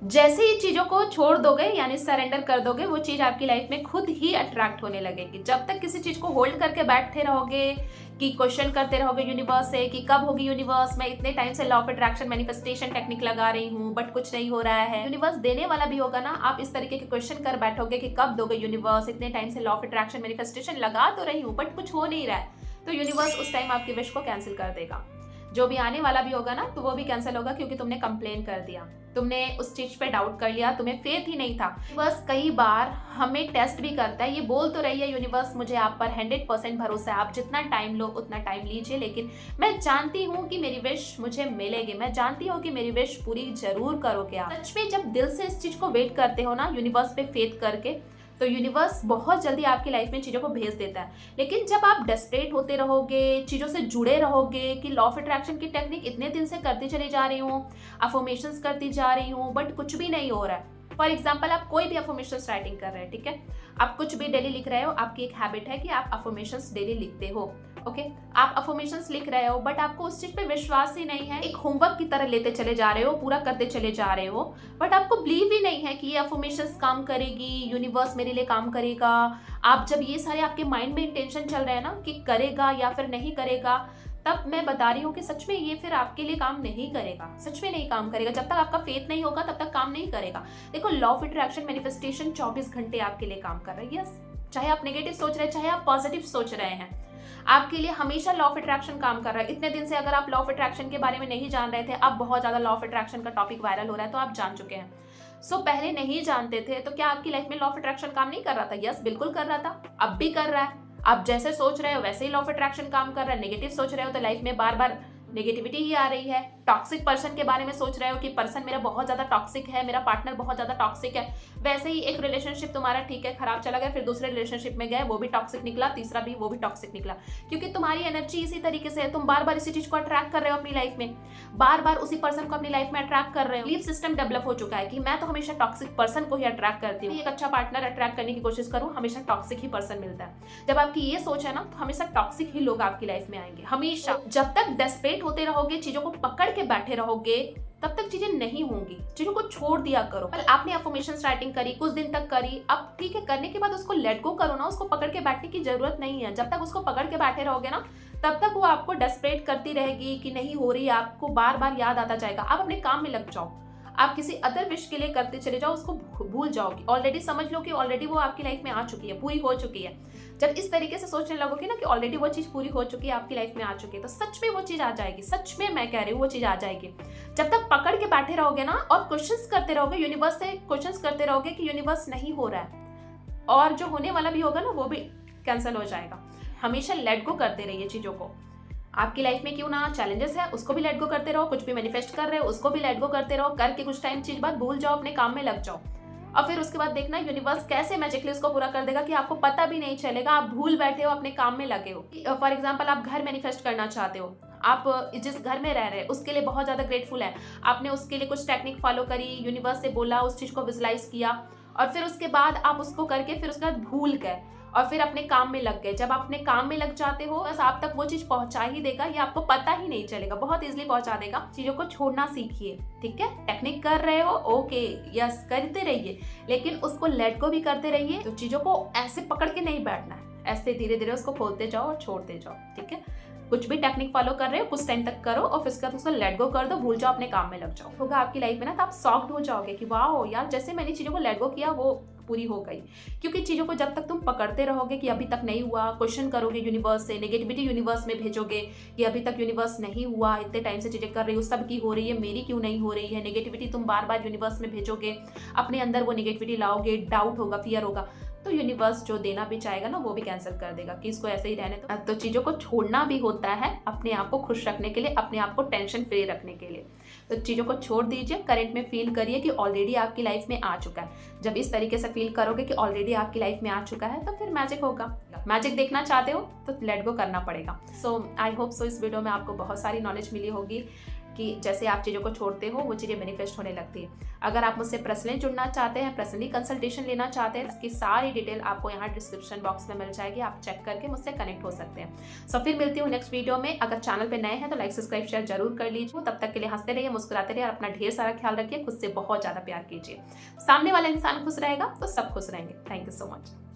जैसे ही चीज़ों को छोड़ दोगे यानी सरेंडर कर दोगे, वो चीज़ आपकी लाइफ में खुद ही अट्रैक्ट होने लगेगी। जब तक किसी चीज़ को होल्ड करके बैठते रहोगे, कि क्वेश्चन करते रहोगे यूनिवर्स से कि कब होगी यूनिवर्स, मैं इतने टाइम से law of attraction manifestation technique लगा रही हूँ बट कुछ नहीं हो रहा है, यूनिवर्स देने वाला भी होगा ना। आप इस तरीके के क्वेश्चन कर बैठोगे कि कब दोगे यूनिवर्स, इतने टाइम से लॉ ऑफ अट्रैक्शन मैनिफेस्टेशन लगा तो रही हूँ बट कुछ हो नहीं रहा है, तो यूनिवर्स उस टाइम आपकी विश को कैंसिल कर देगा। जो भी आने वाला भी होगा ना, तो वो भी कैंसिल होगा, क्योंकि तुमने कंप्लेन कर दिया, तुमने उस चीज पे डाउट कर लिया, तुम्हें फेथ ही नहीं था। यूनिवर्स कई बार हमें टेस्ट भी करता है, ये बोल तो रही है यूनिवर्स मुझे आप पर 100% भरोसा है, आप जितना टाइम लो उतना टाइम लीजिए, लेकिन मैं जानती हूँ कि मेरी विश मुझे मिलेगी, मैं जानती हूँ कि मेरी विश पूरी जरूर करोगे आप। सच में जब दिल से इस चीज को वेट करते हो ना, यूनिवर्स पे फेथ करके, तो यूनिवर्स बहुत जल्दी आपकी लाइफ में चीज़ों को भेज देता है। लेकिन जब आप डेस्परेट होते रहोगे, चीज़ों से जुड़े रहोगे कि लॉ ऑफ अट्रैक्शन की टेक्निक इतने दिन से करती चली जा रही हूँ, अफर्मेशंस करती जा रही हूँ बट कुछ भी नहीं हो रहा है। फॉर एग्जाम्पल, आप कोई भी अफर्मेशंस राइटिंग कर रहे हैं, ठीक है, आप कुछ भी डेली लिख रहे हो, आपकी एक हैबिट है कि आप अफर्मेशंस डेली लिखते हो, ओके आप अफर्मेशंस लिख रहे हो बट आपको उस चीज पे विश्वास ही नहीं है, एक होमवर्क की तरह लेते चले जा रहे हो, पूरा करते चले जा रहे हो, बट आपको बिलीव ही नहीं है कि ये अफर्मेशंस काम करेगी, यूनिवर्स मेरे लिए काम करेगा। आप जब ये सारे आपके माइंड में इंटेंशन चल रहे हैं ना कि करेगा या फिर नहीं करेगा, तब मैं बता रही हूँ कि सच में ये फिर आपके लिए काम नहीं करेगा, सच में नहीं काम करेगा। जब तक आपका फेथ नहीं होगा तब तक काम नहीं करेगा। देखो, लॉ ऑफ अट्रैक्शन मैनिफेस्टेशन 24 घंटे आपके लिए काम कर रहा है। यस, चाहे आप नेगेटिव सोच रहे हैं चाहे आप पॉजिटिव सोच रहे हैं, आपके लिए हमेशा लॉ ऑफ अट्रैक्शन काम कर रहा है। इतने दिन से अगर आप लॉ ऑफ अट्रैक्शन के बारे में नहीं जान रहे थे, अब बहुत ज्यादा लॉ ऑफ अट्रैक्शन का टॉपिक वायरल हो रहा है तो आप जान चुके हैं। पहले नहीं जानते थे तो क्या आपकी लाइफ में लॉ ऑफ अट्रैक्शन काम नहीं कर रहा था? यस, बिल्कुल कर रहा था, अब भी कर रहा है। आप जैसे सोच रहे हो वैसे ही लॉ ऑफ अट्रैक्शन काम कर रहा है। नेगेटिव सोच रहे हो तो लाइफ में बार बार नेगेटिविटी ही आ रही है। टॉक्सिक पर्सन के बारे में सोच रहे हो कि पर्सन मेरा बहुत ज्यादा टॉक्सिक है, मेरा पार्टनर बहुत ज्यादा टॉक्सिक है, वैसे ही एक रिलेशनशिप तुम्हारा ठीक है खराब चला गया, फिर दूसरे रिलेशनशिप में गए, वो भी टॉक्सिक निकला, तीसरा भी वो भी टॉक्सिक निकला, क्योंकि तुम्हारी एनर्जी इसी तरीके से है। तुम बार बार इसी चीज को अट्रैक्ट कर रहे हो अपनी लाइफ में, बार बार उसी पर्सन को अपनी लाइफ में अट्रैक्ट कर रहे हो। बिलीफ सिस्टम डेवलप हो चुका है कि मैं तो हमेशा टॉक्सिक पर्सन को ही अट्रैक्ट करती हूँ, एक अच्छा पार्टनर अट्रैक्ट करने की कोशिश करूँ, हमेशा टॉक्सिक ही पर्सन मिलता है। जब आपकी ये सोच है ना, तो हमेशा टॉक्सिक ही लोग आपकी लाइफ में आएंगे, हमेशा। जब तक डेस्परेट होते रहोगे, चीजों को पकड़ के बैठे रहोगे, तब तक चीजें नहीं होंगी। चीजों को छोड़ दिया करो। पर आपने अफर्मेशंस राइटिंग करी, कुछ दिन तक करी, अब ठीक है, करने के बाद उसको लेट गो करो ना, उसको पकड़ के बैठने की जरूरत नहीं है। जब तक उसको पकड़ के बैठे रहोगे ना, तब तक वो आपको डेस्परेट करती रहेगी कि नहीं हो रही, आपको बार बार याद आता जाएगा। आप अपने काम में लग जाओ, आप किसी अदर विश के लिए करते चले जाओ, उसको भूल जाओगी। ऑलरेडी समझ लो कि ऑलरेडी वो आपकी लाइफ में आ चुकी है, पूरी हो चुकी है। जब इस तरीके से सोचने लगोगे ना कि ऑलरेडी वो चीज पूरी हो चुकी है, आपकी लाइफ में आ चुकी है, तो सच में वो चीज आ जाएगी। सच में मैं कह रही हूँ, वो चीज आ जाएगी। जब तक पकड़ के बैठे रहोगे ना और क्वेश्चंस करते रहोगे, यूनिवर्स से क्वेश्चंस करते रहोगे कि यूनिवर्स नहीं हो रहा है, और जो होने वाला भी होगा ना वो भी कैंसिल हो जाएगा। हमेशा लेट गो करते रहिए चीजों को। आपकी लाइफ में क्यों ना चैलेंजेस है, उसको भी लेट गो करते रहो, कुछ भी मैनिफेस्ट कर रहे हो उसको भी लेट गो करते रहो, करके कुछ टाइम चीज बाद भूल जाओ, अपने काम में लग जाओ, और फिर उसके बाद देखना यूनिवर्स कैसे मैजिकली उसको पूरा कर देगा कि आपको पता भी नहीं चलेगा। आप भूल बैठे हो, अपने काम में लगे हो। फॉर एग्जाम्पल, आप घर मैनिफेस्ट करना चाहते हो, आप जिस घर में रह रहे हैं उसके लिए बहुत ज्यादा ग्रेटफुल है, आपने उसके लिए कुछ टेक्निक फॉलो करी, यूनिवर्स से बोला, उस चीज को विजुलाइज किया, और फिर उसके बाद आप उसको करके फिर उसके बाद भूल गए और फिर अपने काम में लग गए। जब आप अपने काम में लग जाते हो, बस आप तक वो चीज पहुंचा ही देगा, ये आपको पता ही नहीं चलेगा, बहुत इजीली पहुंचा देगा। चीजों को छोड़ना सीखिए, ठीक है। टेक्निक कर रहे हो, ओके, यस, करते रहिए, लेकिन उसको लेट गो भी करते रहिए। तो चीजों को ऐसे पकड़ के नहीं बैठना है, ऐसे धीरे धीरे उसको खोलते जाओ और छोड़ते जाओ, ठीक है। कुछ भी टेक्निक फॉलो कर रहे हो कुछ टाइम तक करो और फिर उसके बाद उसको लेट गो कर दो, भूल जाओ, अपने काम में लग जाओ। होगा आपकी लाइफ में ना, तो आप शॉक्ड हो जाओगे कि वाओ यार, जैसे मैंने चीजों को लेट गो किया वो पूरी हो गई। क्योंकि चीजों को जब तक तुम पकड़ते रहोगे कि अभी तक नहीं हुआ, क्वेश्चन करोगे यूनिवर्स से, नेगेटिविटी यूनिवर्स में भेजोगे कि अभी तक यूनिवर्स नहीं हुआ, इतने टाइम से चीजें कर रही हूँ, सबकी हो रही है, मेरी क्यों नहीं हो रही है, नेगेटिविटी तुम बार बार यूनिवर्स में भेजोगे, अपने अंदर वो नेगेटिविटी लाओगे, डाउट होगा, फियर होगा, तो यूनिवर्स जो देना भी चाहेगा ना वो भी कैंसिल कर देगा कि इसको ऐसे ही रहने दो। तो चीजों को छोड़ना भी होता है अपने आप को खुश रखने के लिए, अपने आप को टेंशन फ्री रखने के लिए। तो चीजों को छोड़ दीजिए, करंट में फील करिए कि ऑलरेडी आपकी लाइफ में आ चुका है। जब इस तरीके से फील करोगे कि ऑलरेडी आपकी लाइफ में आ चुका है, तो फिर मैजिक होगा। मैजिक देखना चाहते हो तो लेट गो करना पड़ेगा। सो आई होप सो इस वीडियो में आपको बहुत सारी नॉलेज मिली होगी। कि जैसे आप चीज़ों को छोड़ते हो वो चीज़ें मैनिफेस्ट होने लगती है। अगर आप मुझसे पर्सनली जुड़ना चाहते हैं, पर्सनली कंसल्टेशन लेना चाहते हैं, इसकी सारी डिटेल आपको यहाँ डिस्क्रिप्शन बॉक्स में मिल जाएगी, आप चेक करके मुझसे कनेक्ट हो सकते हैं। सो फिर मिलती हूँ नेक्स्ट वीडियो में। अगर चैनल पे नए हैं तो लाइक सब्सक्राइब शेयर जरूर कर लीजिए। तब तक के लिए हंसते रहिए, मुस्कुराते रहिए और अपना ढेर सारा ख्याल रखिए। खुद से बहुत ज़्यादा प्यार कीजिए। सामने वाला इंसान खुश रहेगा तो सब खुश रहेंगे। Thank you so much.